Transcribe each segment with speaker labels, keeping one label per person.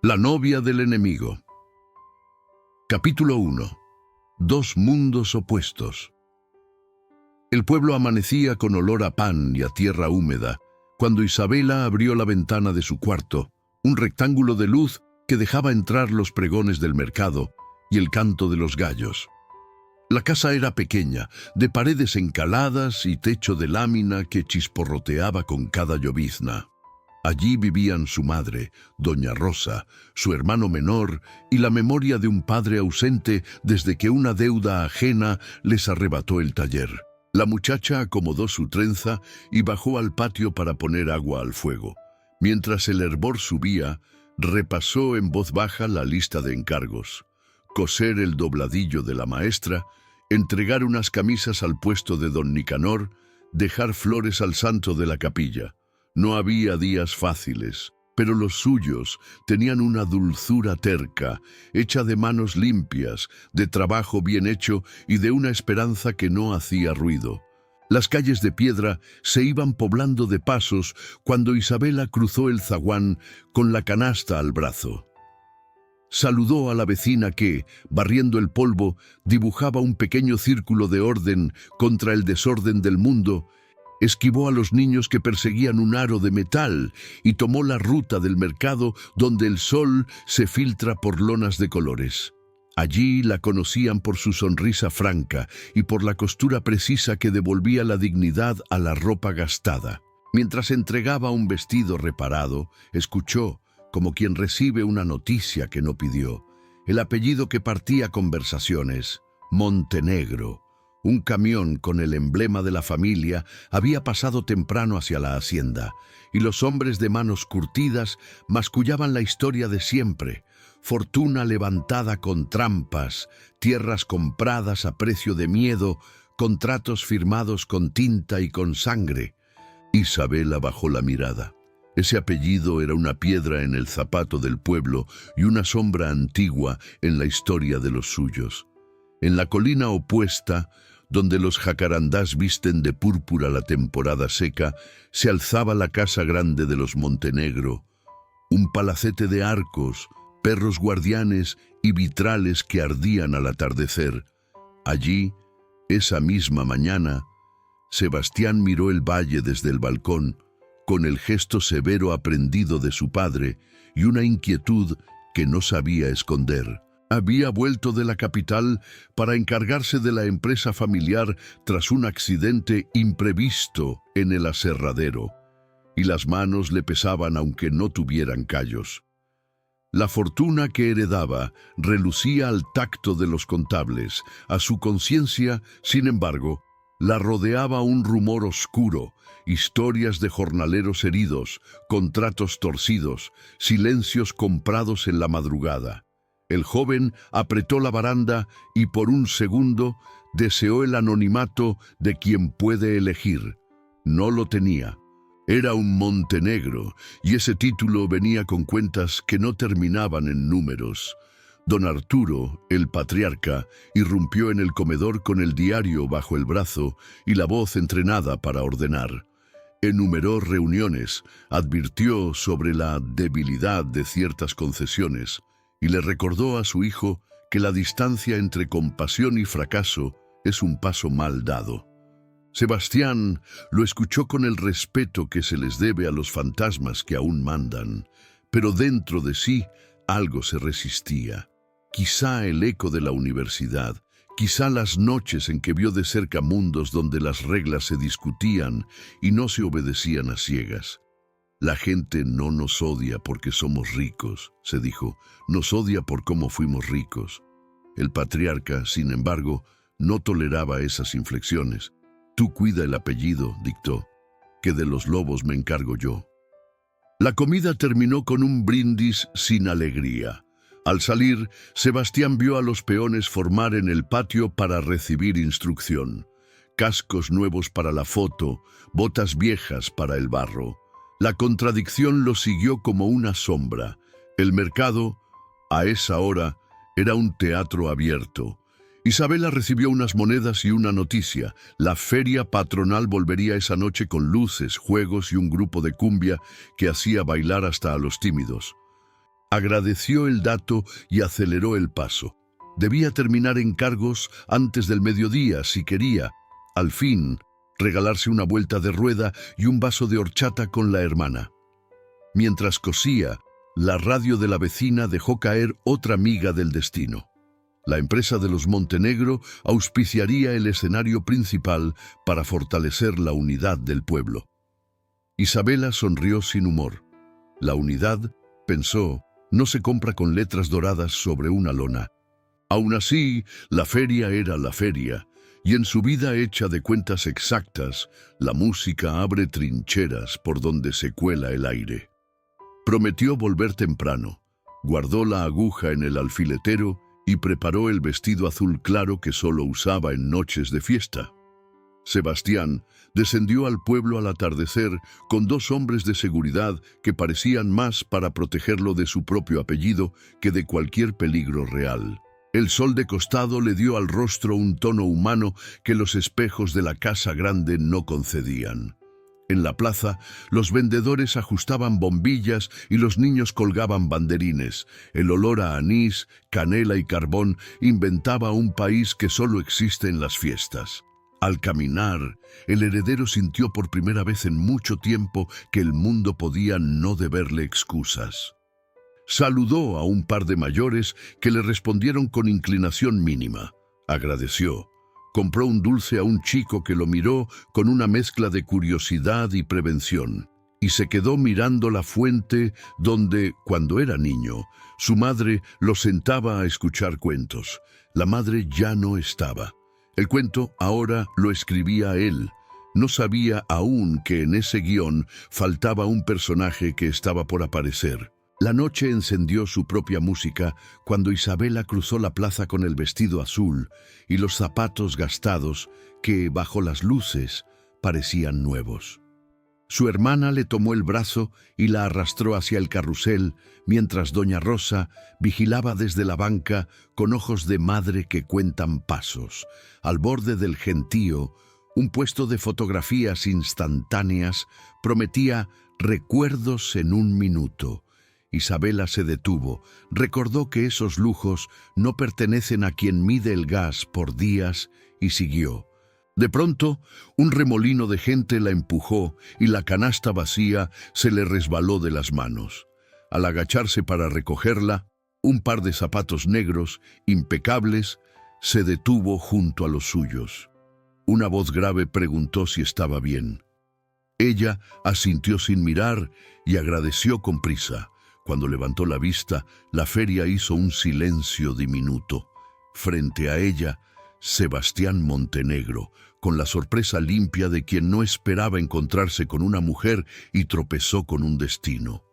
Speaker 1: La novia del enemigo. Capítulo 1. Dos mundos opuestos. El pueblo amanecía con olor a pan y a tierra húmeda, cuando Isabela abrió la ventana de su cuarto, un rectángulo de luz que dejaba entrar los pregones del mercado y el canto de los gallos. La casa era pequeña, de paredes encaladas y techo de lámina que chisporroteaba con cada llovizna. Allí vivían su madre, doña Rosa, su hermano menor y la memoria de un padre ausente desde que una deuda ajena les arrebató el taller. La muchacha acomodó su trenza y bajó al patio para poner agua al fuego. Mientras el hervor subía, repasó en voz baja la lista de encargos: coser el dobladillo de la maestra, entregar unas camisas al puesto de don Nicanor, dejar flores al santo de la capilla. No había días fáciles, pero los suyos tenían una dulzura terca, hecha de manos limpias, de trabajo bien hecho y de una esperanza que no hacía ruido. Las calles de piedra se iban poblando de pasos cuando Isabela cruzó el zaguán con la canasta al brazo. Saludó a la vecina que, barriendo el polvo, dibujaba un pequeño círculo de orden contra el desorden del mundo. Esquivó a los niños que perseguían un aro de metal y tomó la ruta del mercado donde el sol se filtra por lonas de colores. Allí la conocían por su sonrisa franca y por la costura precisa que devolvía la dignidad a la ropa gastada. Mientras entregaba un vestido reparado, escuchó, como quien recibe una noticia que no pidió, el apellido que partía conversaciones: Montenegro. Un camión con el emblema de la familia había pasado temprano hacia la hacienda, y los hombres de manos curtidas mascullaban la historia de siempre: fortuna levantada con trampas, tierras compradas a precio de miedo, contratos firmados con tinta y con sangre. Isabela bajó la mirada. Ese apellido era una piedra en el zapato del pueblo y una sombra antigua en la historia de los suyos. En la colina opuesta, donde los jacarandás visten de púrpura la temporada seca, se alzaba la casa grande de los Montenegro, un palacete de arcos, perros guardianes y vitrales que ardían al atardecer. Allí, esa misma mañana, Sebastián miró el valle desde el balcón, con el gesto severo aprendido de su padre y una inquietud que no sabía esconder. Había vuelto de la capital para encargarse de la empresa familiar tras un accidente imprevisto en el aserradero, y las manos le pesaban aunque no tuvieran callos. La fortuna que heredaba relucía al tacto de los contables. A su conciencia, sin embargo, la rodeaba un rumor oscuro: historias de jornaleros heridos, contratos torcidos, silencios comprados en la madrugada. El joven apretó la baranda y por un segundo deseó el anonimato de quien puede elegir. No lo tenía. Era un Montenegro, y ese título venía con cuentas que no terminaban en números. Don Arturo, el patriarca, irrumpió en el comedor con el diario bajo el brazo y la voz entrenada para ordenar. Enumeró reuniones, advirtió sobre la debilidad de ciertas concesiones y le recordó a su hijo que la distancia entre compasión y fracaso es un paso mal dado. Sebastián lo escuchó con el respeto que se les debe a los fantasmas que aún mandan, pero dentro de sí algo se resistía. Quizá el eco de la universidad, quizá las noches en que vio de cerca mundos donde las reglas se discutían y no se obedecían a ciegas. La gente no nos odia porque somos ricos, se dijo, nos odia por cómo fuimos ricos. El patriarca, sin embargo, no toleraba esas inflexiones. Tú cuida el apellido, dictó, que de los lobos me encargo yo. La comida terminó con un brindis sin alegría. Al salir, Sebastián vio a los peones formar en el patio para recibir instrucción. Cascos nuevos para la foto, botas viejas para el barro. La contradicción lo siguió como una sombra. El mercado, a esa hora, era un teatro abierto. Isabela recibió unas monedas y una noticia: la feria patronal volvería esa noche con luces, juegos y un grupo de cumbia que hacía bailar hasta a los tímidos. Agradeció el dato y aceleró el paso. Debía terminar encargos antes del mediodía si quería, al fin, regalarse una vuelta de rueda y un vaso de horchata con la hermana. Mientras cosía, la radio de la vecina dejó caer otra miga del destino. La empresa de los Montenegro auspiciaría el escenario principal para fortalecer la unidad del pueblo. Isabela sonrió sin humor. La unidad, pensó, no se compra con letras doradas sobre una lona. Aún así, la feria era la feria, y en su vida hecha de cuentas exactas, la música abre trincheras por donde se cuela el aire. Prometió volver temprano, guardó la aguja en el alfiletero y preparó el vestido azul claro que solo usaba en noches de fiesta. Sebastián descendió al pueblo al atardecer con 2 hombres de seguridad que parecían más para protegerlo de su propio apellido que de cualquier peligro real. El sol de costado le dio al rostro un tono humano que los espejos de la casa grande no concedían. En la plaza, los vendedores ajustaban bombillas y los niños colgaban banderines. El olor a anís, canela y carbón inventaba un país que solo existe en las fiestas. Al caminar, el heredero sintió por primera vez en mucho tiempo que el mundo podía no deberle excusas. Saludó a un par de mayores que le respondieron con inclinación mínima. Agradeció. Compró un dulce a un chico que lo miró con una mezcla de curiosidad y prevención, y se quedó mirando la fuente donde, cuando era niño, su madre lo sentaba a escuchar cuentos. La madre ya no estaba. El cuento ahora lo escribía él. No sabía aún que en ese guión faltaba un personaje que estaba por aparecer. La noche encendió su propia música cuando Isabela cruzó la plaza con el vestido azul y los zapatos gastados que, bajo las luces, parecían nuevos. Su hermana le tomó el brazo y la arrastró hacia el carrusel, mientras doña Rosa vigilaba desde la banca con ojos de madre que cuentan pasos. Al borde del gentío, un puesto de fotografías instantáneas prometía recuerdos en un minuto. Isabela se detuvo, recordó que esos lujos no pertenecen a quien mide el gas por días y siguió. De pronto, un remolino de gente la empujó y la canasta vacía se le resbaló de las manos. Al agacharse para recogerla, un par de zapatos negros, impecables, se detuvo junto a los suyos. Una voz grave preguntó si estaba bien. Ella asintió sin mirar y agradeció con prisa. Cuando levantó la vista, la feria hizo un silencio diminuto. Frente a ella, Sebastián Montenegro, con la sorpresa limpia de quien no esperaba encontrarse con una mujer y tropezó con un destino.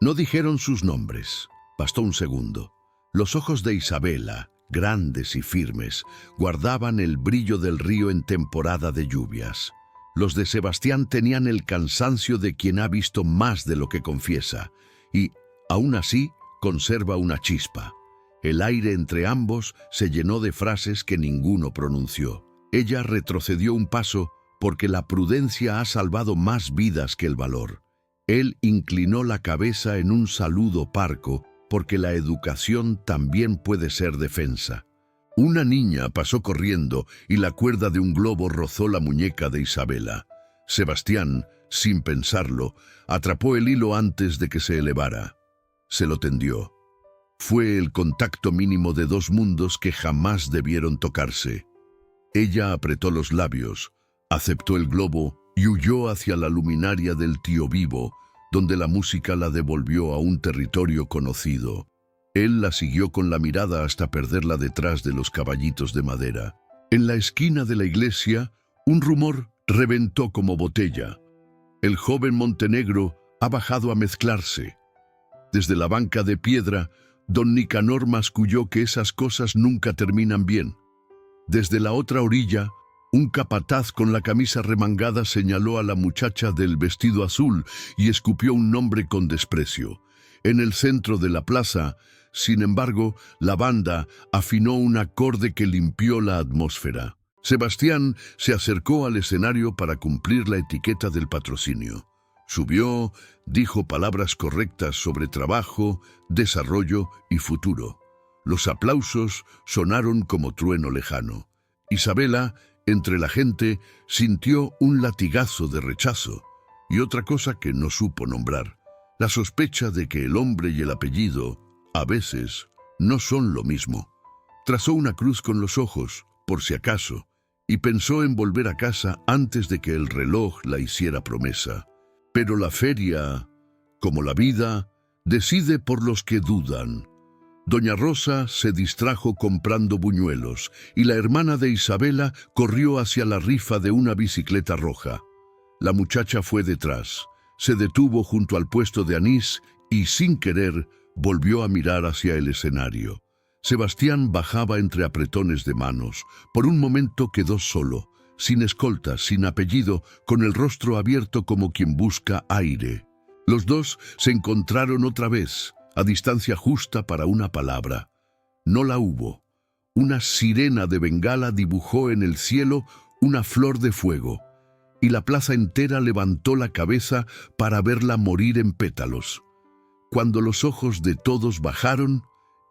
Speaker 1: No dijeron sus nombres. Bastó un segundo. Los ojos de Isabela, grandes y firmes, guardaban el brillo del río en temporada de lluvias. Los de Sebastián tenían el cansancio de quien ha visto más de lo que confiesa, y, aún así, conserva una chispa. El aire entre ambos se llenó de frases que ninguno pronunció. Ella retrocedió un paso porque la prudencia ha salvado más vidas que el valor. Él inclinó la cabeza en un saludo parco porque la educación también puede ser defensa. Una niña pasó corriendo y la cuerda de un globo rozó la muñeca de Isabela. Sebastián, sin pensarlo, atrapó el hilo antes de que se elevara. Se lo tendió. Fue el contacto mínimo de 2 mundos que jamás debieron tocarse. Ella apretó los labios, aceptó el globo y huyó hacia la luminaria del Tío Vivo, donde la música la devolvió a un territorio conocido. Él la siguió con la mirada hasta perderla detrás de los caballitos de madera. En la esquina de la iglesia, un rumor reventó como botella. El joven Montenegro ha bajado a mezclarse. Desde la banca de piedra, don Nicanor masculló que esas cosas nunca terminan bien. Desde la otra orilla, un capataz con la camisa remangada señaló a la muchacha del vestido azul y escupió un nombre con desprecio. En el centro de la plaza, sin embargo, la banda afinó un acorde que limpió la atmósfera. Sebastián se acercó al escenario para cumplir la etiqueta del patrocinio. Subió, dijo palabras correctas sobre trabajo, desarrollo y futuro. Los aplausos sonaron como trueno lejano. Isabela, entre la gente, sintió un latigazo de rechazo y otra cosa que no supo nombrar, la sospecha de que el hombre y el apellido, a veces, no son lo mismo. Trazó una cruz con los ojos, por si acaso, y pensó en volver a casa antes de que el reloj la hiciera promesa. Pero la feria, como la vida, decide por los que dudan. Doña Rosa se distrajo comprando buñuelos y la hermana de Isabela corrió hacia la rifa de una bicicleta roja. La muchacha fue detrás, se detuvo junto al puesto de anís y, sin querer, volvió a mirar hacia el escenario. Sebastián bajaba entre apretones de manos. Por un momento quedó solo, sin escolta, sin apellido, con el rostro abierto como quien busca aire. Los dos se encontraron otra vez, a distancia justa para una palabra. No la hubo. Una sirena de Bengala dibujó en el cielo una flor de fuego, y la plaza entera levantó la cabeza para verla morir en pétalos. Cuando los ojos de todos bajaron,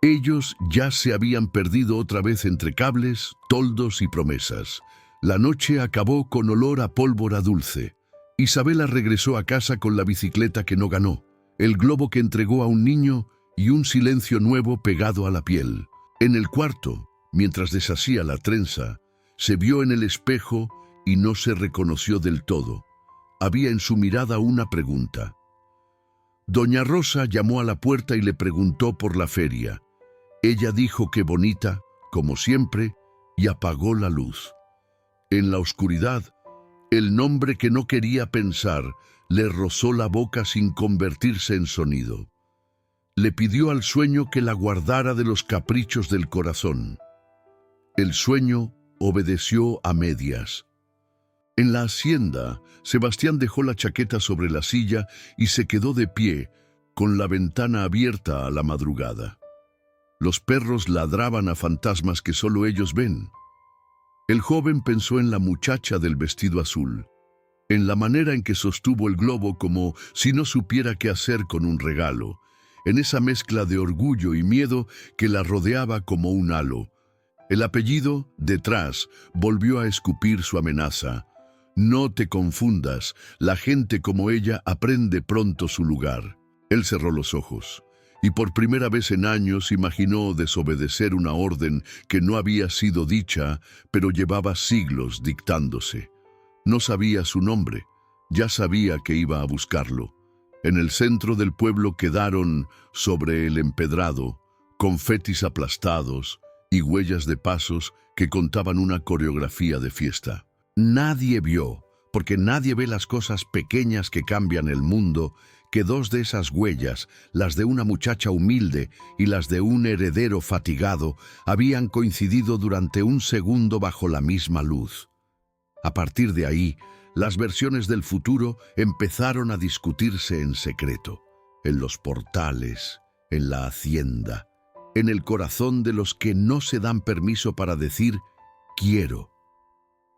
Speaker 1: ellos ya se habían perdido otra vez entre cables, toldos y promesas. La noche acabó con olor a pólvora dulce. Isabela regresó a casa con la bicicleta que no ganó, el globo que entregó a un niño y un silencio nuevo pegado a la piel. En el cuarto, mientras deshacía la trenza, se vio en el espejo y no se reconoció del todo. Había en su mirada una pregunta. Doña Rosa llamó a la puerta y le preguntó por la feria. Ella dijo que bonita, como siempre, y apagó la luz. En la oscuridad, el nombre que no quería pensar le rozó la boca sin convertirse en sonido. Le pidió al sueño que la guardara de los caprichos del corazón. El sueño obedeció a medias. En la hacienda, Sebastián dejó la chaqueta sobre la silla y se quedó de pie, con la ventana abierta a la madrugada. Los perros ladraban a fantasmas que solo ellos ven. El joven pensó en la muchacha del vestido azul, en la manera en que sostuvo el globo como si no supiera qué hacer con un regalo, en esa mezcla de orgullo y miedo que la rodeaba como un halo. El apellido, detrás, volvió a escupir su amenaza. No te confundas, la gente como ella aprende pronto su lugar. Él cerró los ojos y por primera vez en años imaginó desobedecer una orden que no había sido dicha, pero llevaba siglos dictándose. No sabía su nombre, ya sabía que iba a buscarlo. En el centro del pueblo quedaron, sobre el empedrado, confetis aplastados y huellas de pasos que contaban una coreografía de fiesta. Nadie vio, porque nadie ve las cosas pequeñas que cambian el mundo, que dos de esas huellas, las de una muchacha humilde y las de un heredero fatigado, habían coincidido durante un segundo bajo la misma luz. A partir de ahí, las versiones del futuro empezaron a discutirse en secreto, en los portales, en la hacienda, en el corazón de los que no se dan permiso para decir «quiero».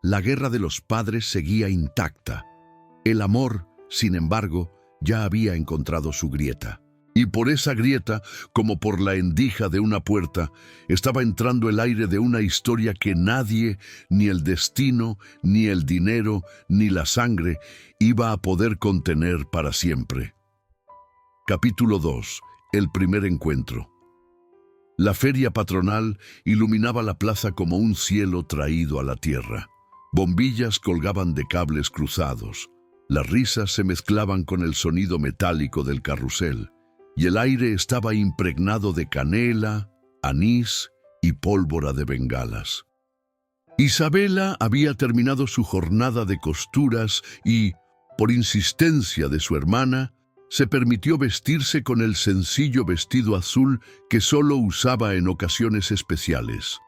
Speaker 1: La guerra de los padres seguía intacta. El amor, sin embargo, ya había encontrado su grieta. Y por esa grieta, como por la endija de una puerta, estaba entrando el aire de una historia que nadie, ni el destino, ni el dinero, ni la sangre, iba a poder contener para siempre. Capítulo 2. El primer encuentro. La feria patronal iluminaba la plaza como un cielo traído a la tierra. Bombillas colgaban de cables cruzados. Las risas se mezclaban con el sonido metálico del carrusel, y el aire estaba impregnado de canela, anís y pólvora de bengalas. Isabela había terminado su jornada de costuras y, por insistencia de su hermana, se permitió vestirse con el sencillo vestido azul que solo usaba en ocasiones especiales.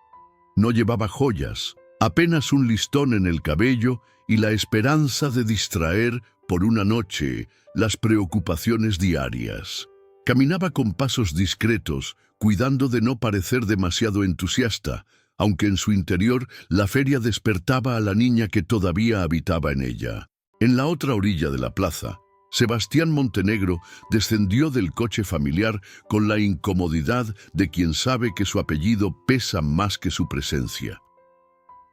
Speaker 1: No llevaba joyas, apenas un listón en el cabello y la esperanza de distraer por una noche las preocupaciones diarias. Caminaba con pasos discretos, cuidando de no parecer demasiado entusiasta, aunque en su interior la feria despertaba a la niña que todavía habitaba en ella. En la otra orilla de la plaza, Sebastián Montenegro descendió del coche familiar con la incomodidad de quien sabe que su apellido pesa más que su presencia.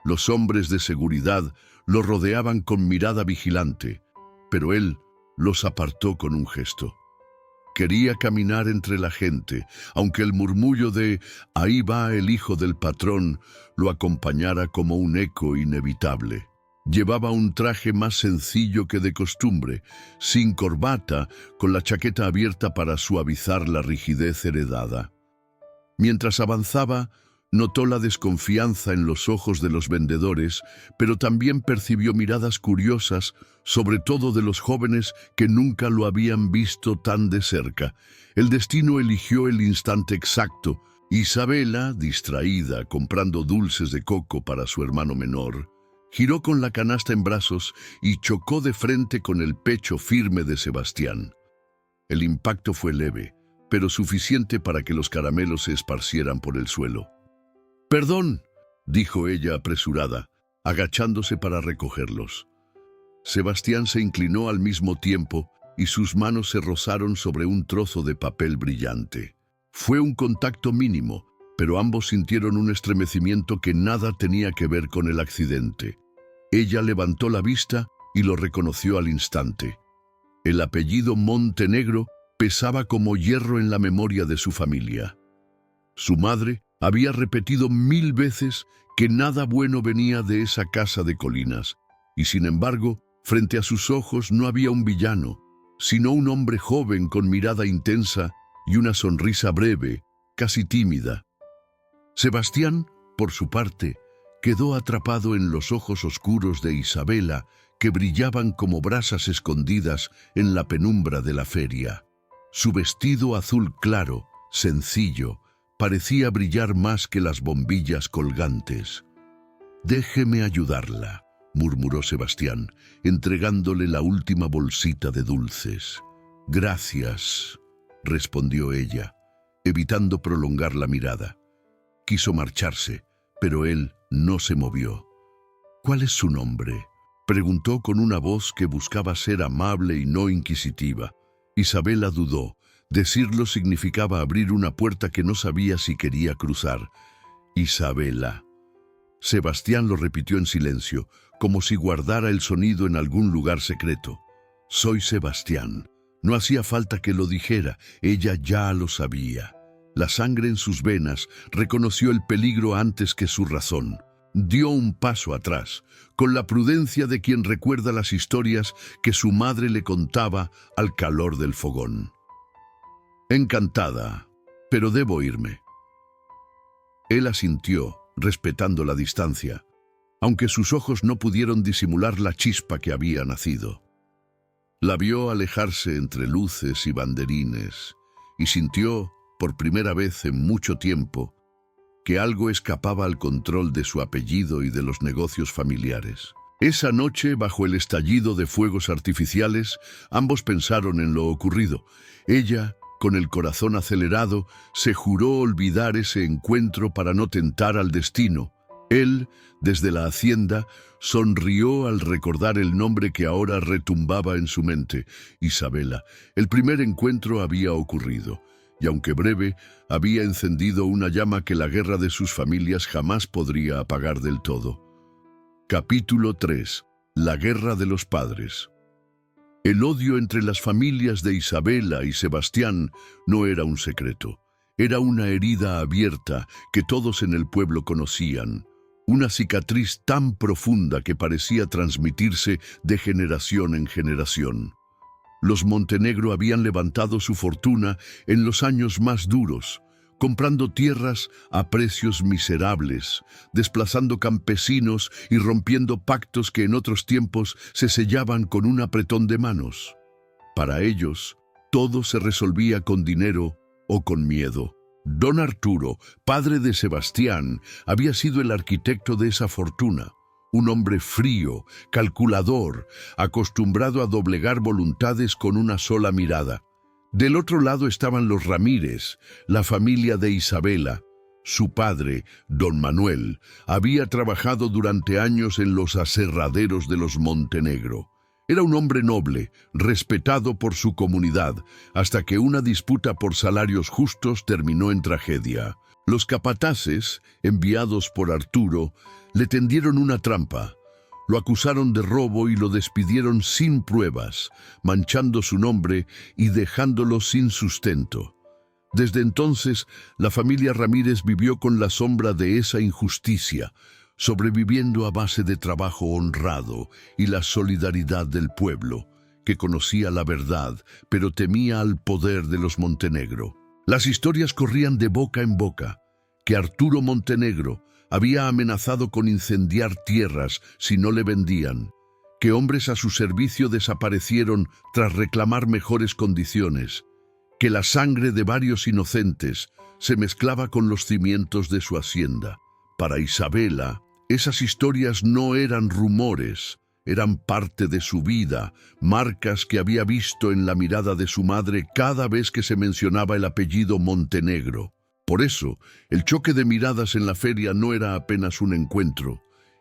Speaker 1: Los hombres de seguridad lo rodeaban con mirada vigilante, pero él los apartó con un gesto. Quería caminar entre la gente, aunque el murmullo de «ahí va el hijo del patrón» lo acompañara como un eco inevitable. Llevaba un traje más sencillo que de costumbre, sin corbata, con la chaqueta abierta para suavizar la rigidez heredada. Mientras avanzaba, notó la desconfianza en los ojos de los vendedores, pero también percibió miradas curiosas, sobre todo de los jóvenes que nunca lo habían visto tan de cerca. El destino eligió el instante exacto. Isabela, distraída, comprando dulces de coco para su hermano menor, giró con la canasta en brazos y chocó de frente con el pecho firme de Sebastián. El impacto fue leve, pero suficiente para que los caramelos se esparcieran por el suelo. «Perdón», dijo ella apresurada, agachándose para recogerlos. Sebastián se inclinó al mismo tiempo y sus manos se rozaron sobre un trozo de papel brillante. Fue un contacto mínimo, pero ambos sintieron un estremecimiento que nada tenía que ver con el accidente. Ella levantó la vista y lo reconoció al instante. El apellido Montenegro pesaba como hierro en la memoria de su familia. Su madre había repetido 1000 veces que nada bueno venía de esa casa de colinas, y sin embargo, frente a sus ojos no había un villano, sino un hombre joven con mirada intensa y una sonrisa breve, casi tímida. Sebastián, por su parte, quedó atrapado en los ojos oscuros de Isabela, que brillaban como brasas escondidas en la penumbra de la feria. Su vestido azul claro, sencillo, parecía brillar más que las bombillas colgantes. «Déjeme ayudarla», murmuró Sebastián, entregándole la última bolsita de dulces. «Gracias», respondió ella, evitando prolongar la mirada. Quiso marcharse, pero él no se movió. «¿Cuál es su nombre?», preguntó con una voz que buscaba ser amable y no inquisitiva. Isabela dudó. Decirlo significaba abrir una puerta que no sabía si quería cruzar. «Isabela». Sebastián lo repitió en silencio, como si guardara el sonido en algún lugar secreto. «Soy Sebastián». No hacía falta que lo dijera, ella ya lo sabía. La sangre en sus venas reconoció el peligro antes que su razón. Dio un paso atrás, con la prudencia de quien recuerda las historias que su madre le contaba al calor del fogón. «Encantada, pero debo irme». Él asintió, respetando la distancia, aunque sus ojos no pudieron disimular la chispa que había nacido. La vio alejarse entre luces y banderines y sintió, por primera vez en mucho tiempo, que algo escapaba al control de su apellido y de los negocios familiares. Esa noche, bajo el estallido de fuegos artificiales, ambos pensaron en lo ocurrido. Ella, con el corazón acelerado, se juró olvidar ese encuentro para no tentar al destino. Él, desde la hacienda, sonrió al recordar el nombre que ahora retumbaba en su mente: Isabela. El primer encuentro había ocurrido, y aunque breve, había encendido una llama que la guerra de sus familias jamás podría apagar del todo. Capítulo 3. La guerra de los padres. El odio entre las familias de Isabela y Sebastián no era un secreto. Era una herida abierta que todos en el pueblo conocían. Una cicatriz tan profunda que parecía transmitirse de generación en generación. Los Montenegro habían levantado su fortuna en los años más duros, comprando tierras a precios miserables, desplazando campesinos y rompiendo pactos que en otros tiempos se sellaban con un apretón de manos. Para ellos, todo se resolvía con dinero o con miedo. Don Arturo, padre de Sebastián, había sido el arquitecto de esa fortuna. Un hombre frío, calculador, acostumbrado a doblegar voluntades con una sola mirada. Del otro lado estaban los Ramírez, la familia de Isabela. Su padre, don Manuel, había trabajado durante años en los aserraderos de los Montenegro. Era un hombre noble, respetado por su comunidad, hasta que una disputa por salarios justos terminó en tragedia. Los capataces, enviados por Arturo, le tendieron una trampa. Lo acusaron de robo y lo despidieron sin pruebas, manchando su nombre y dejándolo sin sustento. Desde entonces, la familia Ramírez vivió con la sombra de esa injusticia, sobreviviendo a base de trabajo honrado y la solidaridad del pueblo, que conocía la verdad, pero temía al poder de los Montenegro. Las historias corrían de boca en boca, que Arturo Montenegro había amenazado con incendiar tierras si no le vendían, que hombres a su servicio desaparecieron tras reclamar mejores condiciones, que la sangre de varios inocentes se mezclaba con los cimientos de su hacienda. Para Isabela, esas historias no eran rumores, eran parte de su vida, marcas que había visto en la mirada de su madre cada vez que se mencionaba el apellido Montenegro. Por eso, el choque de miradas en la feria no era apenas un encuentro,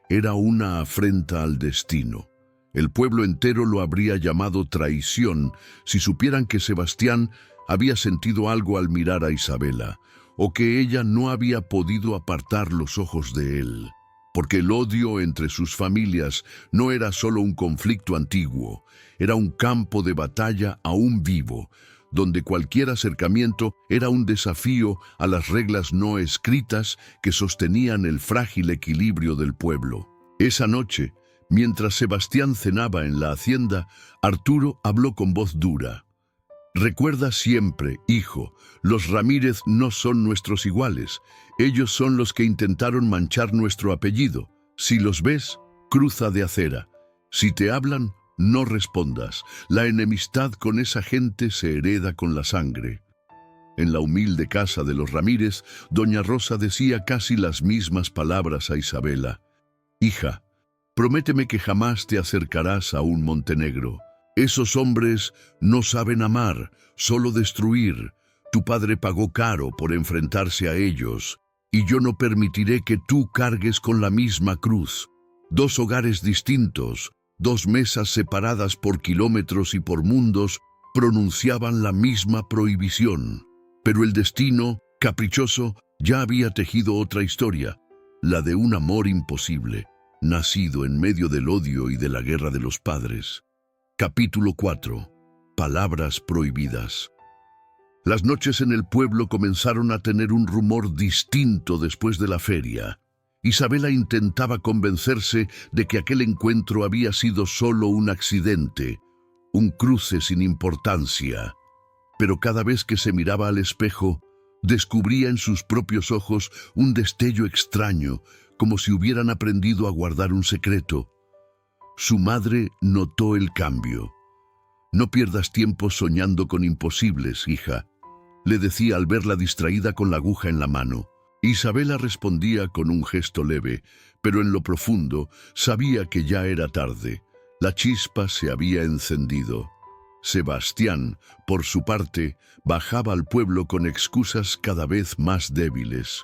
Speaker 1: era una afrenta al destino. El pueblo entero lo habría llamado traición si supieran que Sebastián había sentido algo al mirar a Isabela, o que ella no había podido apartar los ojos de él. Porque el odio entre sus familias no era solo un conflicto antiguo, era un campo de batalla aún vivo, donde cualquier acercamiento era un desafío a las reglas no escritas que sostenían el frágil equilibrio del pueblo. Esa noche, mientras Sebastián cenaba en la hacienda, Arturo habló con voz dura. «Recuerda siempre, hijo, los Ramírez no son nuestros iguales. Ellos son los que intentaron manchar nuestro apellido. Si los ves, cruza de acera. Si te hablan, no respondas. La enemistad con esa gente se hereda con la sangre». En la humilde casa de los Ramírez, doña Rosa decía casi las mismas palabras a Isabela. «Hija, prométeme que jamás te acercarás a un Montenegro. Esos hombres no saben amar, solo destruir. Tu padre pagó caro por enfrentarse a ellos, y yo no permitiré que tú cargues con la misma cruz. Dos hogares distintos, dos mesas separadas por kilómetros y por mundos, pronunciaban la misma prohibición. Pero el destino, caprichoso, ya había tejido otra historia, la de un amor imposible, nacido en medio del odio y de la guerra de los padres. Capítulo 4. Palabras prohibidas. Las noches en el pueblo comenzaron a tener un rumor distinto después de la feria. Isabela intentaba convencerse de que aquel encuentro había sido solo un accidente, un cruce sin importancia. Pero cada vez que se miraba al espejo, descubría en sus propios ojos un destello extraño, como si hubieran aprendido a guardar un secreto. Su madre notó el cambio. «No pierdas tiempo soñando con imposibles, hija», le decía al verla distraída con la aguja en la mano. Isabela respondía con un gesto leve, pero en lo profundo sabía que ya era tarde. La chispa se había encendido. Sebastián, por su parte, bajaba al pueblo con excusas cada vez más débiles.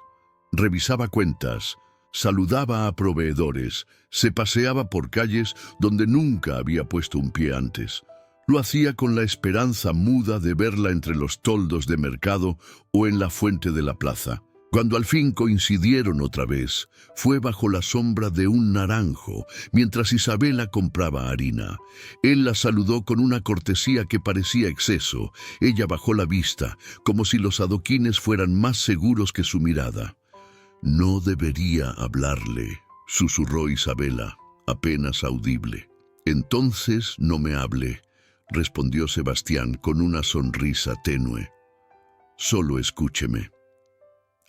Speaker 1: Revisaba cuentas, saludaba a proveedores, se paseaba por calles donde nunca había puesto un pie antes. Lo hacía con la esperanza muda de verla entre los toldos de mercado o en la fuente de la plaza. Cuando al fin coincidieron otra vez, fue bajo la sombra de un naranjo, mientras Isabela compraba harina. Él la saludó con una cortesía que parecía exceso. Ella bajó la vista, como si los adoquines fueran más seguros que su mirada. «No debería hablarle», susurró Isabela, apenas audible. «Entonces no me hable», respondió Sebastián con una sonrisa tenue. «Solo escúcheme».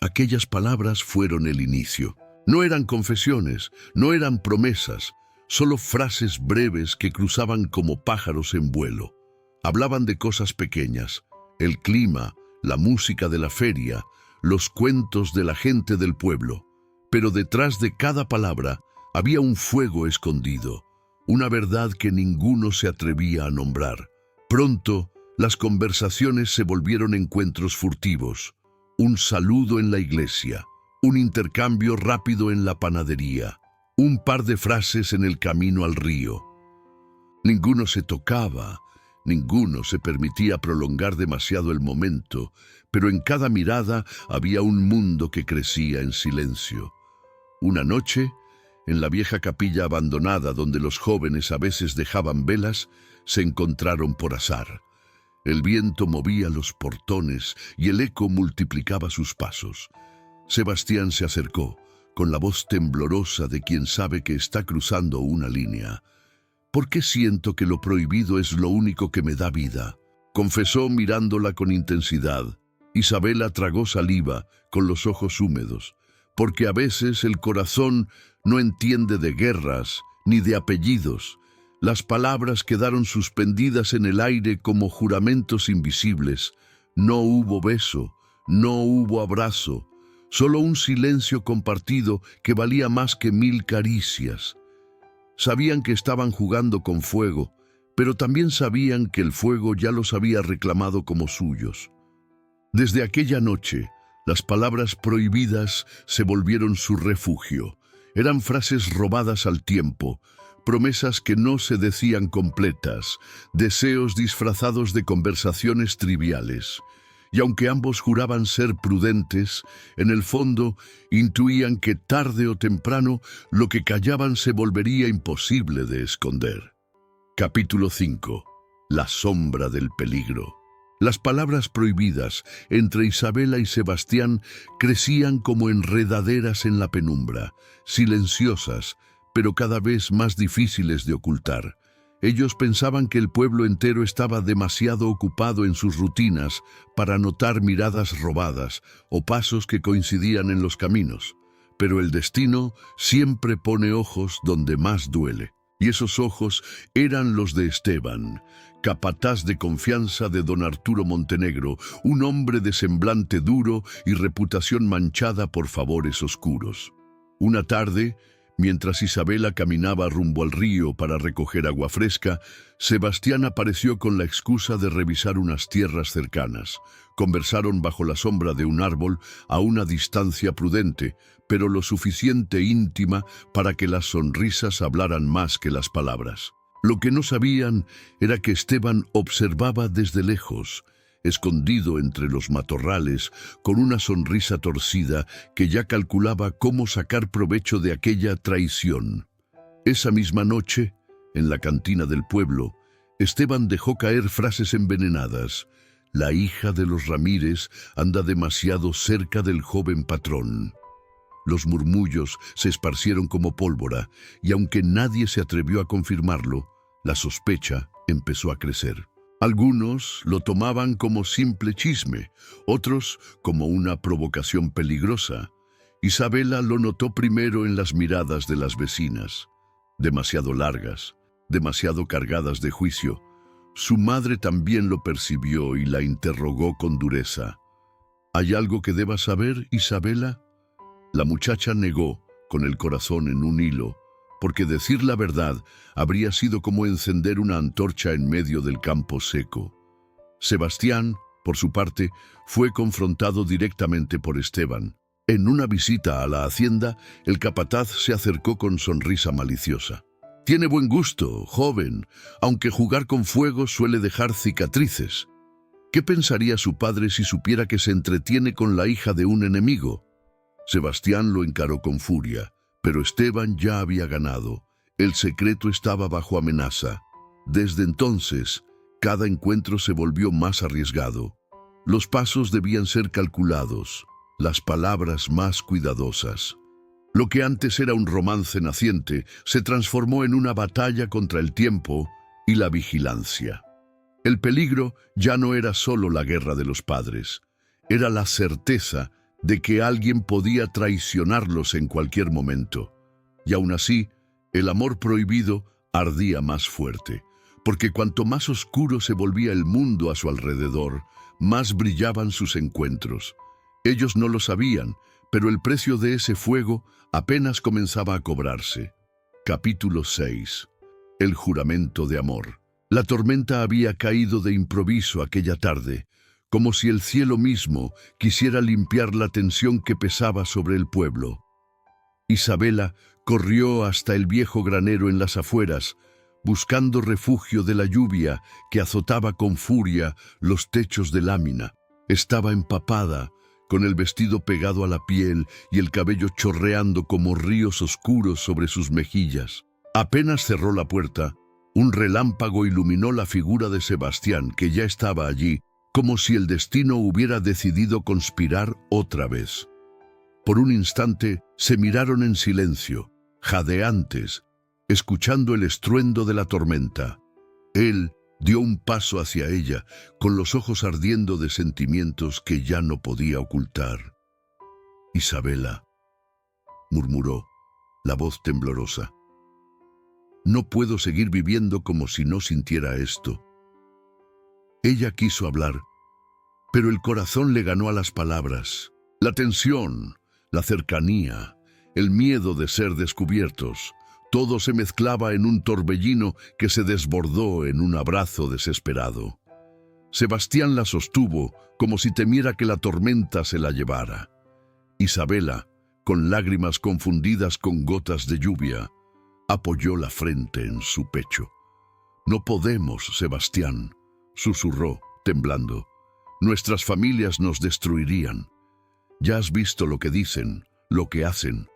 Speaker 1: Aquellas palabras fueron el inicio. No eran confesiones, no eran promesas, solo frases breves que cruzaban como pájaros en vuelo. Hablaban de cosas pequeñas, el clima, la música de la feria, los cuentos de la gente del pueblo. Pero detrás de cada palabra había un fuego escondido, una verdad que ninguno se atrevía a nombrar. Pronto, las conversaciones se volvieron encuentros furtivos. Un saludo en la iglesia, un intercambio rápido en la panadería, un par de frases en el camino al río. Ninguno se tocaba, ninguno se permitía prolongar demasiado el momento, pero en cada mirada había un mundo que crecía en silencio. Una noche, en la vieja capilla abandonada donde los jóvenes a veces dejaban velas, se encontraron por azar. El viento movía los portones y el eco multiplicaba sus pasos. Sebastián se acercó, con la voz temblorosa de quien sabe que está cruzando una línea. «¿Por qué siento que lo prohibido es lo único que me da vida?», confesó mirándola con intensidad. Isabela tragó saliva con los ojos húmedos, porque a veces el corazón no entiende de guerras ni de apellidos. Las palabras quedaron suspendidas en el aire como juramentos invisibles. No hubo beso, no hubo abrazo, solo un silencio compartido que valía más que 1000 caricias. Sabían que estaban jugando con fuego, pero también sabían que el fuego ya los había reclamado como suyos. Desde aquella noche, las palabras prohibidas se volvieron su refugio. Eran frases robadas al tiempo, promesas que no se decían completas, deseos disfrazados de conversaciones triviales. Y aunque ambos juraban ser prudentes, en el fondo intuían que tarde o temprano lo que callaban se volvería imposible de esconder. Capítulo 5. La sombra del peligro. Las palabras prohibidas entre Isabela y Sebastián crecían como enredaderas en la penumbra, silenciosas, pero cada vez más difíciles de ocultar. Ellos pensaban que el pueblo entero estaba demasiado ocupado en sus rutinas para notar miradas robadas o pasos que coincidían en los caminos. Pero el destino siempre pone ojos donde más duele. Y esos ojos eran los de Esteban, capataz de confianza de don Arturo Montenegro, un hombre de semblante duro y reputación manchada por favores oscuros. Una tarde, mientras Isabela caminaba rumbo al río para recoger agua fresca, Sebastián apareció con la excusa de revisar unas tierras cercanas. Conversaron bajo la sombra de un árbol a una distancia prudente, pero lo suficiente íntima para que las sonrisas hablaran más que las palabras. Lo que no sabían era que Esteban observaba desde lejos, escondido entre los matorrales, con una sonrisa torcida que ya calculaba cómo sacar provecho de aquella traición. Esa misma noche, en la cantina del pueblo, Esteban dejó caer frases envenenadas. «La hija de los Ramírez anda demasiado cerca del joven patrón». Los murmullos se esparcieron como pólvora, y aunque nadie se atrevió a confirmarlo, la sospecha empezó a crecer. Algunos lo tomaban como simple chisme, otros como una provocación peligrosa. Isabela lo notó primero en las miradas de las vecinas, demasiado largas, demasiado cargadas de juicio. Su madre también lo percibió y la interrogó con dureza. «¿Hay algo que debas saber, Isabela?». La muchacha negó, con el corazón en un hilo, porque decir la verdad habría sido como encender una antorcha en medio del campo seco. Sebastián, por su parte, fue confrontado directamente por Esteban. En una visita a la hacienda, el capataz se acercó con sonrisa maliciosa. «Tiene buen gusto, joven, aunque jugar con fuego suele dejar cicatrices. ¿Qué pensaría su padre si supiera que se entretiene con la hija de un enemigo?». Sebastián lo encaró con furia, pero Esteban ya había ganado. El secreto estaba bajo amenaza. Desde entonces, cada encuentro se volvió más arriesgado. Los pasos debían ser calculados, las palabras más cuidadosas. Lo que antes era un romance naciente se transformó en una batalla contra el tiempo y la vigilancia. El peligro ya no era solo la guerra de los padres, era la certeza de que alguien podía traicionarlos en cualquier momento. Y aún así, el amor prohibido ardía más fuerte, porque cuanto más oscuro se volvía el mundo a su alrededor, más brillaban sus encuentros. Ellos no lo sabían, pero el precio de ese fuego apenas comenzaba a cobrarse. Capítulo 6. El juramento de amor. La tormenta había caído de improviso aquella tarde, como si el cielo mismo quisiera limpiar la tensión que pesaba sobre el pueblo. Isabela corrió hasta el viejo granero en las afueras, buscando refugio de la lluvia que azotaba con furia los techos de lámina. Estaba empapada, con el vestido pegado a la piel y el cabello chorreando como ríos oscuros sobre sus mejillas. Apenas cerró la puerta, un relámpago iluminó la figura de Sebastián, que ya estaba allí, como si el destino hubiera decidido conspirar otra vez. Por un instante se miraron en silencio, jadeantes, escuchando el estruendo de la tormenta. Él dio un paso hacia ella, con los ojos ardiendo de sentimientos que ya no podía ocultar. «Isabela», murmuró, la voz temblorosa. «No puedo seguir viviendo como si no sintiera esto». Ella quiso hablar, pero el corazón le ganó a las palabras. La tensión, la cercanía, el miedo de ser descubiertos, todo se mezclaba en un torbellino que se desbordó en un abrazo desesperado. Sebastián la sostuvo como si temiera que la tormenta se la llevara. Isabela, con lágrimas confundidas con gotas de lluvia, apoyó la frente en su pecho. «No podemos, Sebastián», susurró, temblando. «Nuestras familias nos destruirían. Ya has visto lo que dicen, lo que hacen.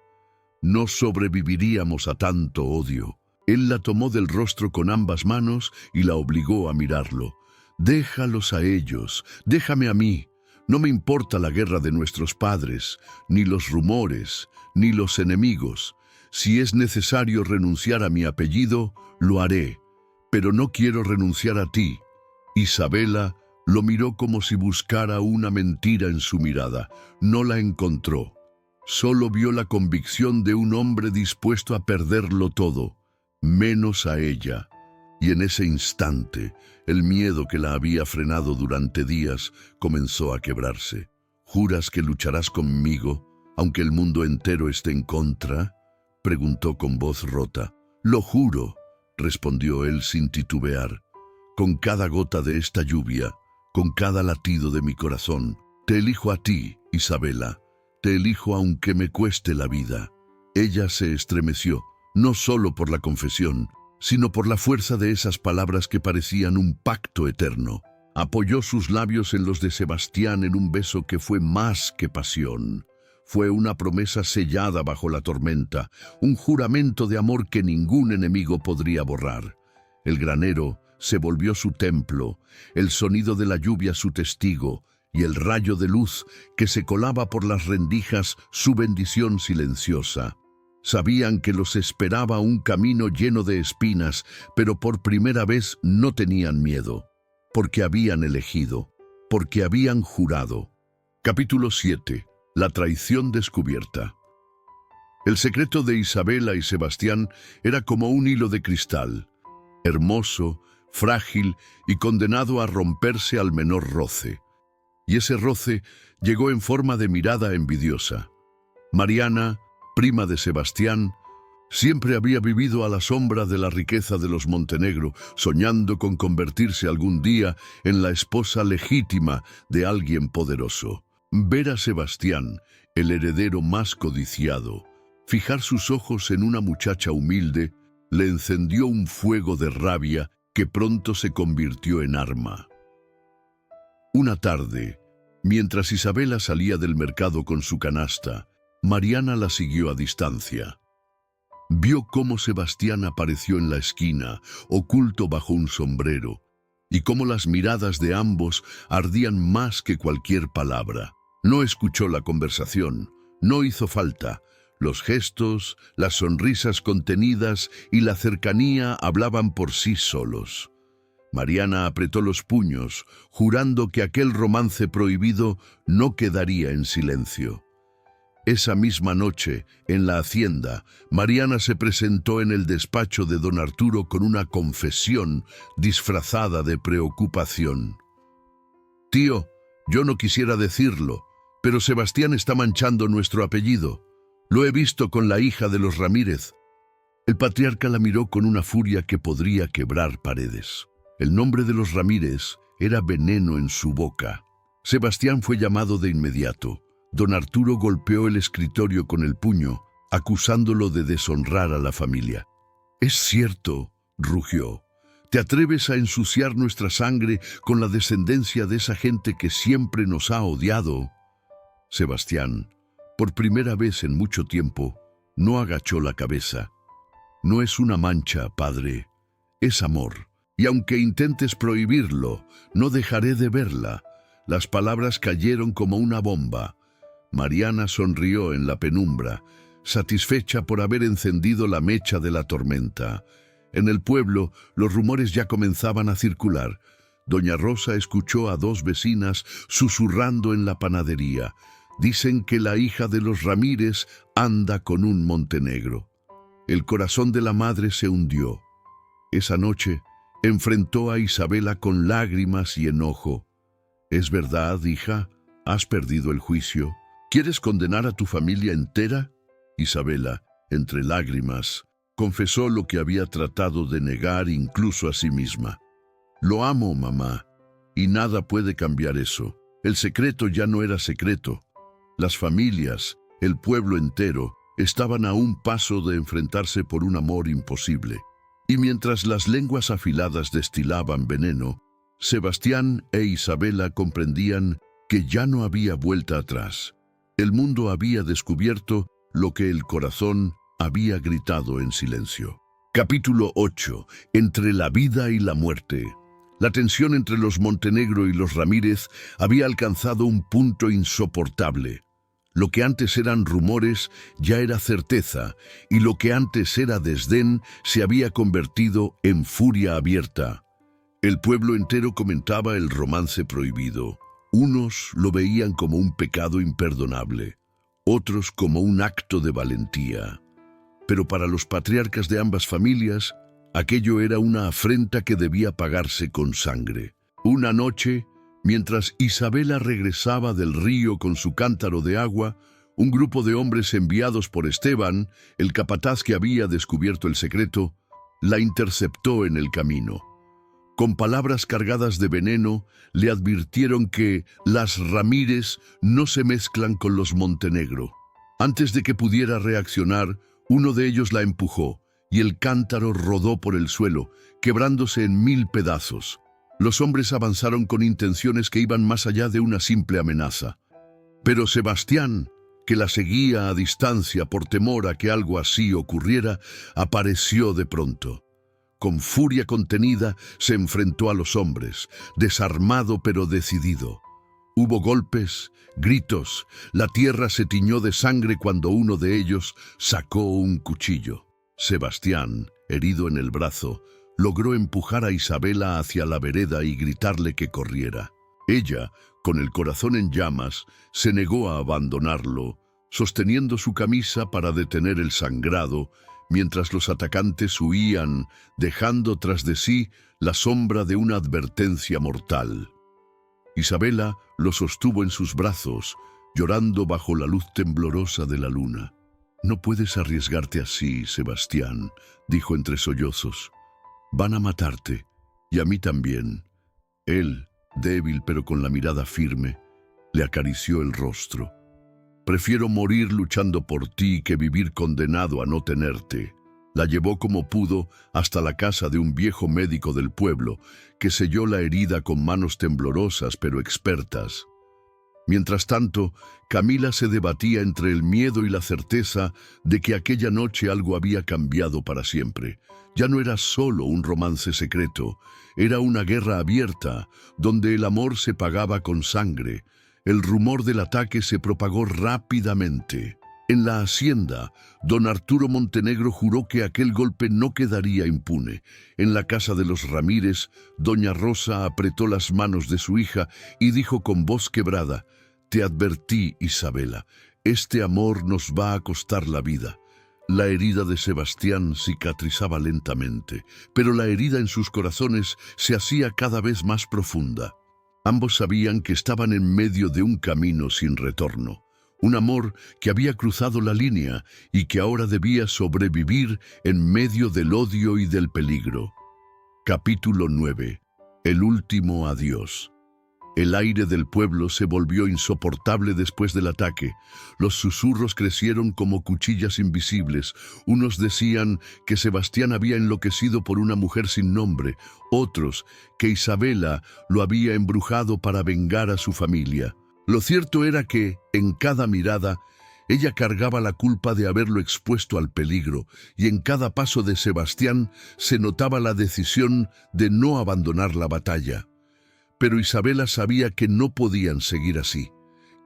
Speaker 1: No sobreviviríamos a tanto odio». Él la tomó del rostro con ambas manos y la obligó a mirarlo. «Déjalos a ellos, déjame a mí. No me importa la guerra de nuestros padres, ni los rumores, ni los enemigos. Si es necesario renunciar a mi apellido, lo haré, pero no quiero renunciar a ti». Isabela lo miró como si buscara una mentira en su mirada. No la encontró. Solo vio la convicción de un hombre dispuesto a perderlo todo, menos a ella. Y en ese instante, el miedo que la había frenado durante días comenzó a quebrarse. «¿Juras que lucharás conmigo, aunque el mundo entero esté en contra?», preguntó con voz rota. «Lo juro», respondió él sin titubear. «Con cada gota de esta lluvia, con cada latido de mi corazón, te elijo a ti, Isabela. Te elijo aunque me cueste la vida». Ella se estremeció, no solo por la confesión, sino por la fuerza de esas palabras que parecían un pacto eterno. Apoyó sus labios en los de Sebastián en un beso que fue más que pasión. Fue una promesa sellada bajo la tormenta, un juramento de amor que ningún enemigo podría borrar. El granero se volvió su templo, el sonido de la lluvia su testigo, y el rayo de luz que se colaba por las rendijas su bendición silenciosa. Sabían que los esperaba un camino lleno de espinas, pero por primera vez no tenían miedo, porque habían elegido, porque habían jurado. Capítulo 7. La traición descubierta. El secreto de Isabela y Sebastián era como un hilo de cristal, hermoso, frágil y condenado a romperse al menor roce. Y ese roce llegó en forma de mirada envidiosa. Mariana, prima de Sebastián, siempre había vivido a la sombra de la riqueza de los Montenegro, soñando con convertirse algún día en la esposa legítima de alguien poderoso. Ver a Sebastián, el heredero más codiciado, fijar sus ojos en una muchacha humilde, le encendió un fuego de rabia que pronto se convirtió en arma. Una tarde, mientras Isabela salía del mercado con su canasta, Mariana la siguió a distancia. Vio cómo Sebastián apareció en la esquina, oculto bajo un sombrero, y cómo las miradas de ambos ardían más que cualquier palabra. No escuchó la conversación, no hizo falta. Los gestos, las sonrisas contenidas y la cercanía hablaban por sí solos. Mariana apretó los puños, jurando que aquel romance prohibido no quedaría en silencio. Esa misma noche, en la hacienda, Mariana se presentó en el despacho de don Arturo con una confesión disfrazada de preocupación. «Tío, yo no quisiera decirlo, pero Sebastián está manchando nuestro apellido. Lo he visto con la hija de los Ramírez». El patriarca la miró con una furia que podría quebrar paredes. El nombre de los Ramírez era veneno en su boca. Sebastián fue llamado de inmediato. Don Arturo golpeó el escritorio con el puño, acusándolo de deshonrar a la familia. «Es cierto», rugió. ¿Te atreves a ensuciar nuestra sangre con la descendencia de esa gente que siempre nos ha odiado? Sebastián, por primera vez en mucho tiempo, no agachó la cabeza. No es una mancha, padre, es amor. Y aunque intentes prohibirlo, no dejaré de verla. Las palabras cayeron como una bomba. Mariana sonrió en la penumbra, satisfecha por haber encendido la mecha de la tormenta. En el pueblo, los rumores ya comenzaban a circular. Doña Rosa escuchó a dos vecinas susurrando en la panadería. Dicen que la hija de los Ramírez anda con un montenegro. El corazón de la madre se hundió. Esa noche enfrentó a Isabela con lágrimas y enojo. ¿Es verdad, hija? ¿Has perdido el juicio? ¿Quieres condenar a tu familia entera? Isabela, entre lágrimas, confesó lo que había tratado de negar incluso a sí misma. Lo amo, mamá, y nada puede cambiar eso. El secreto ya no era secreto. Las familias, el pueblo entero, estaban a un paso de enfrentarse por un amor imposible. Y mientras las lenguas afiladas destilaban veneno, Sebastián e Isabela comprendían que ya no había vuelta atrás. El mundo había descubierto lo que el corazón había gritado en silencio. Capítulo 8. Entre la vida y la muerte. La tensión entre los Montenegro y los Ramírez había alcanzado un punto insoportable. Lo que antes eran rumores ya era certeza, y lo que antes era desdén se había convertido en furia abierta. El pueblo entero comentaba el romance prohibido. Unos lo veían como un pecado imperdonable, otros como un acto de valentía. Pero para los patriarcas de ambas familias, aquello era una afrenta que debía pagarse con sangre. Una noche, mientras Isabela regresaba del río con su cántaro de agua, un grupo de hombres enviados por Esteban, el capataz que había descubierto el secreto, la interceptó en el camino. Con palabras cargadas de veneno, le advirtieron que las Ramírez no se mezclan con los Montenegro. Antes de que pudiera reaccionar, uno de ellos la empujó, y el cántaro rodó por el suelo, quebrándose en 1000 pedazos. Los hombres avanzaron con intenciones que iban más allá de una simple amenaza. Pero Sebastián, que la seguía a distancia por temor a que algo así ocurriera, apareció de pronto. Con furia contenida se enfrentó a los hombres, desarmado pero decidido. Hubo golpes, gritos, la tierra se tiñó de sangre cuando uno de ellos sacó un cuchillo. Sebastián, herido en el brazo, logró empujar a Isabela hacia la vereda y gritarle que corriera. Ella, con el corazón en llamas, se negó a abandonarlo, sosteniendo su camisa para detener el sangrado, mientras los atacantes huían, dejando tras de sí la sombra de una advertencia mortal. Isabela lo sostuvo en sus brazos, llorando bajo la luz temblorosa de la luna. «No puedes arriesgarte así, Sebastián», dijo entre sollozos. «Van a matarte, y a mí también». Él, débil pero con la mirada firme, le acarició el rostro. «Prefiero morir luchando por ti que vivir condenado a no tenerte». La llevó como pudo hasta la casa de un viejo médico del pueblo, que selló la herida con manos temblorosas pero expertas. Mientras tanto, Camila se debatía entre el miedo y la certeza de que aquella noche algo había cambiado para siempre. Ya no era solo un romance secreto, era una guerra abierta, donde el amor se pagaba con sangre. El rumor del ataque se propagó rápidamente. En la hacienda, don Arturo Montenegro juró que aquel golpe no quedaría impune. En la casa de los Ramírez, doña Rosa apretó las manos de su hija y dijo con voz quebrada: «Te advertí, Isabela, este amor nos va a costar la vida». La herida de Sebastián cicatrizaba lentamente, pero la herida en sus corazones se hacía cada vez más profunda. Ambos sabían que estaban en medio de un camino sin retorno. Un amor que había cruzado la línea y que ahora debía sobrevivir en medio del odio y del peligro. Capítulo 9. El último adiós. El aire del pueblo se volvió insoportable después del ataque. Los susurros crecieron como cuchillas invisibles. Unos decían que Sebastián había enloquecido por una mujer sin nombre, otros que Isabela lo había embrujado para vengar a su familia. Lo cierto era que, en cada mirada, ella cargaba la culpa de haberlo expuesto al peligro, y en cada paso de Sebastián se notaba la decisión de no abandonar la batalla. Pero Isabela sabía que no podían seguir así.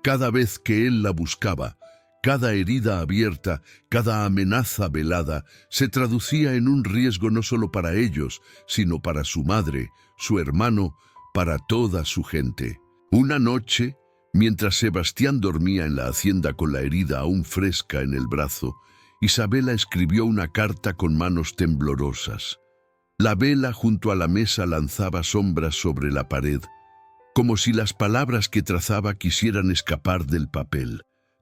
Speaker 1: Cada vez que él la buscaba, cada herida abierta, cada amenaza velada, se traducía en un riesgo no solo para ellos, sino para su madre, su hermano, para toda su gente. Una noche, mientras Sebastián dormía en la hacienda con la herida aún fresca en el brazo, Isabela escribió una carta con manos temblorosas. La vela junto a la mesa lanzaba sombras sobre la pared, como si las palabras que trazaba quisieran escapar del papel.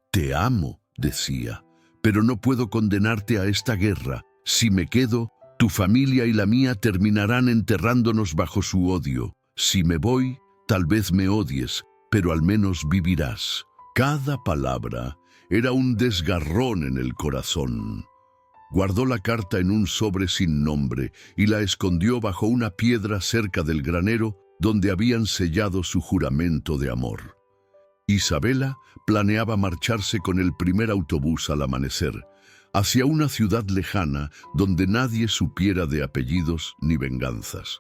Speaker 1: «Te amo», decía, «pero no puedo condenarte a esta guerra. Si me quedo, tu familia y la mía terminarán enterrándonos bajo su odio. Si me voy, tal vez me odies, pero al menos vivirás». Cada palabra era un desgarrón en el corazón. Guardó la carta en un sobre sin nombre y la escondió bajo una piedra cerca del granero donde habían sellado su juramento de amor. Isabela planeaba marcharse con el primer autobús al amanecer, hacia una ciudad lejana donde nadie supiera de apellidos ni venganzas.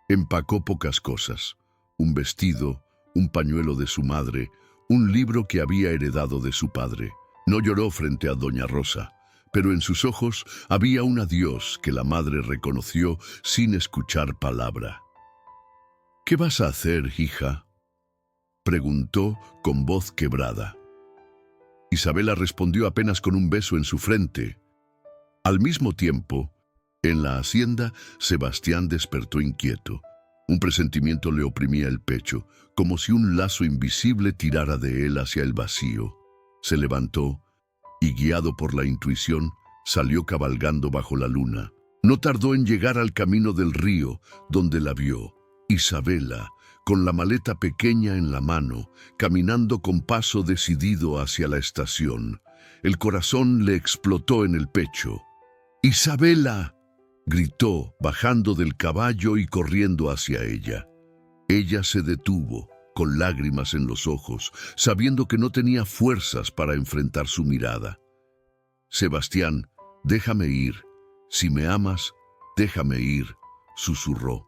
Speaker 1: Empacó pocas cosas: un vestido, un pañuelo de su madre, un libro que había heredado de su padre. No lloró frente a doña Rosa, pero en sus ojos había un adiós que la madre reconoció sin escuchar palabra. «¿Qué vas a hacer, hija?», preguntó con voz quebrada. Isabela respondió apenas con un beso en su frente. Al mismo tiempo, en la hacienda, Sebastián despertó inquieto. Un presentimiento le oprimía el pecho, como si un lazo invisible tirara de él hacia el vacío. Se levantó y, guiado por la intuición, salió cabalgando bajo la luna. No tardó en llegar al camino del río, donde la vio. Isabela, con la maleta pequeña en la mano, caminando con paso decidido hacia la estación. El corazón le explotó en el pecho. «¡Isabela!», gritó, bajando del caballo y corriendo hacia ella. Ella se detuvo, con lágrimas en los ojos, sabiendo que no tenía fuerzas para enfrentar su mirada. «Sebastián, déjame ir. Si me amas, déjame ir», susurró.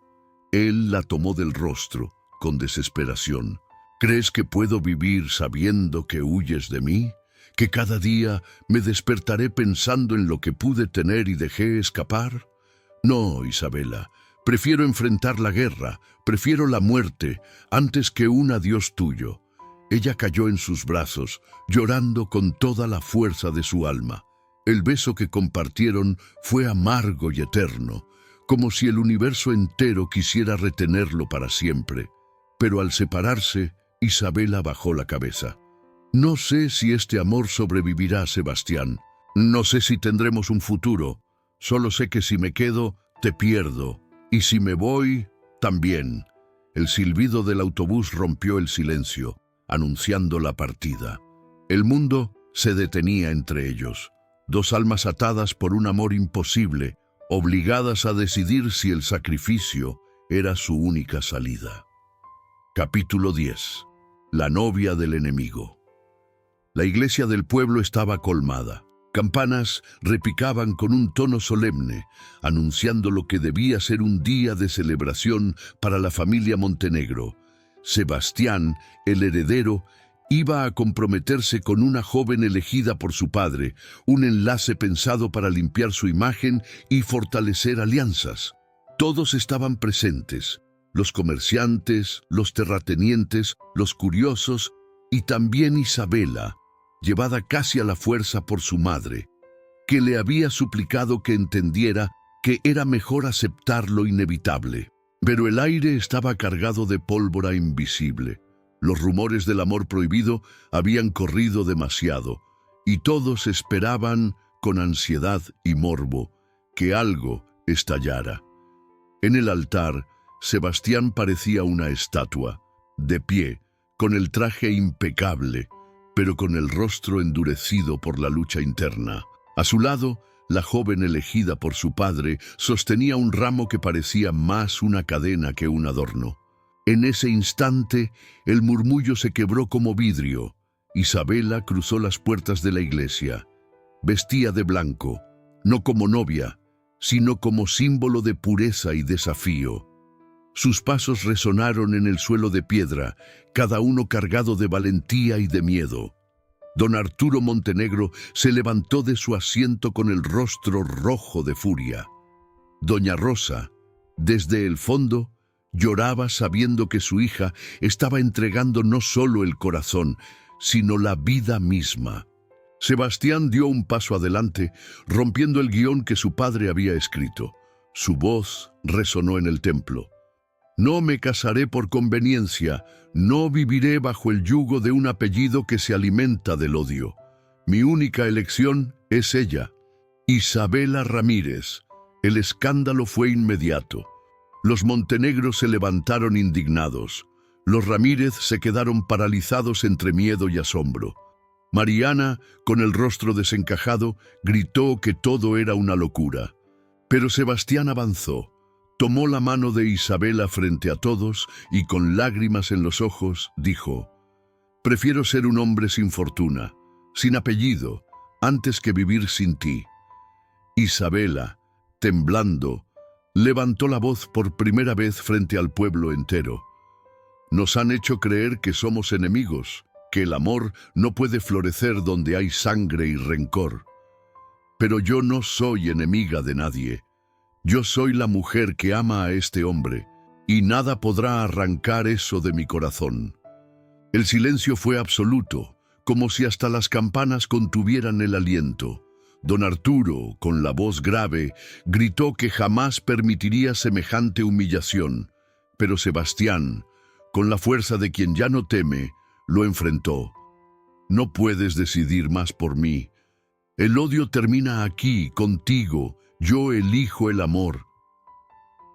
Speaker 1: Él la tomó del rostro, con desesperación. «¿Crees que puedo vivir sabiendo que huyes de mí? ¿Que cada día me despertaré pensando en lo que pude tener y dejé escapar? No, Isabela. Prefiero enfrentar la guerra, prefiero la muerte, antes que un adiós tuyo». Ella cayó en sus brazos, llorando con toda la fuerza de su alma. El beso que compartieron fue amargo y eterno, como si el universo entero quisiera retenerlo para siempre. Pero al separarse, Isabela bajó la cabeza. «No sé si este amor sobrevivirá, Sebastián. No sé si tendremos un futuro. Solo sé que si me quedo, te pierdo. Y si me voy, también». El silbido del autobús rompió el silencio, anunciando la partida. El mundo se detenía entre ellos. Dos almas atadas por un amor imposible, obligadas a decidir si el sacrificio era su única salida. Capítulo 10. La novia del enemigo. La iglesia del pueblo estaba colmada. Campanas repicaban con un tono solemne, anunciando lo que debía ser un día de celebración para la familia Montenegro. Sebastián, el heredero, iba a comprometerse con una joven elegida por su padre, un enlace pensado para limpiar su imagen y fortalecer alianzas. Todos estaban presentes: los comerciantes, los terratenientes, los curiosos y también Isabela, llevada casi a la fuerza por su madre, que le había suplicado que entendiera que era mejor aceptar lo inevitable. Pero el aire estaba cargado de pólvora invisible. Los rumores del amor prohibido habían corrido demasiado, y todos esperaban, con ansiedad y morbo, que algo estallara. En el altar, Sebastián parecía una estatua, de pie, con el traje impecable, pero con el rostro endurecido por la lucha interna. A su lado, la joven elegida por su padre sostenía un ramo que parecía más una cadena que un adorno. En ese instante, el murmullo se quebró como vidrio. Isabela cruzó las puertas de la iglesia. Vestía de blanco, no como novia, sino como símbolo de pureza y desafío. Sus pasos resonaron en el suelo de piedra, cada uno cargado de valentía y de miedo. Don Arturo Montenegro se levantó de su asiento con el rostro rojo de furia. Doña Rosa, desde el fondo, lloraba sabiendo que su hija estaba entregando no solo el corazón, sino la vida misma. Sebastián dio un paso adelante, rompiendo el guión que su padre había escrito. Su voz resonó en el templo. No me casaré por conveniencia, no viviré bajo el yugo de un apellido que se alimenta del odio. Mi única elección es ella, Isabela Ramírez. El escándalo fue inmediato. Los Montenegro se levantaron indignados. Los Ramírez se quedaron paralizados entre miedo y asombro. Mariana, con el rostro desencajado, gritó que todo era una locura. Pero Sebastián avanzó. Tomó la mano de Isabela frente a todos y con lágrimas en los ojos dijo: «Prefiero ser un hombre sin fortuna, sin apellido, antes que vivir sin ti». Isabela, temblando, levantó la voz por primera vez frente al pueblo entero. «Nos han hecho creer que somos enemigos, que el amor no puede florecer donde hay sangre y rencor. Pero yo no soy enemiga de nadie. Yo soy la mujer que ama a este hombre, y nada podrá arrancar eso de mi corazón». El silencio fue absoluto, como si hasta las campanas contuvieran el aliento. Don Arturo, con la voz grave, gritó que jamás permitiría semejante humillación, pero Sebastián, con la fuerza de quien ya no teme, lo enfrentó. «No puedes decidir más por mí. El odio termina aquí, contigo. Yo elijo el amor».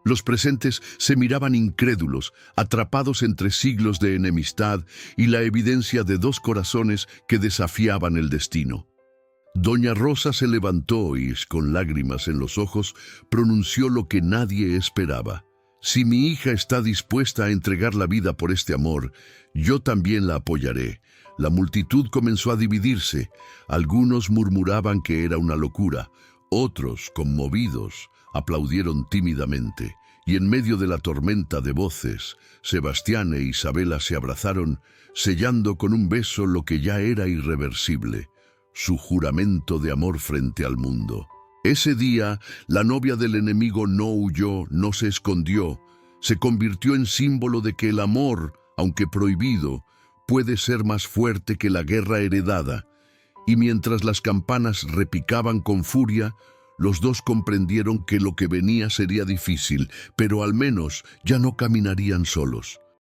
Speaker 1: Los presentes se miraban incrédulos, atrapados entre siglos de enemistad y la evidencia de dos corazones que desafiaban el destino. Doña Rosa se levantó y, con lágrimas en los ojos, pronunció lo que nadie esperaba. «Si mi hija está dispuesta a entregar la vida por este amor, yo también la apoyaré». La multitud comenzó a dividirse. Algunos murmuraban que era una locura. Otros, conmovidos, aplaudieron tímidamente. Y en medio de la tormenta de voces, Sebastián e Isabela se abrazaron, sellando con un beso lo que ya era irreversible: su juramento de amor frente al mundo. Ese día, la novia del enemigo no huyó, no se escondió. Se convirtió en símbolo de que el amor, aunque prohibido, puede ser más fuerte que la guerra heredada. Y mientras las campanas repicaban con furia, los dos comprendieron que lo que venía sería difícil, pero al menos ya no caminarían solos.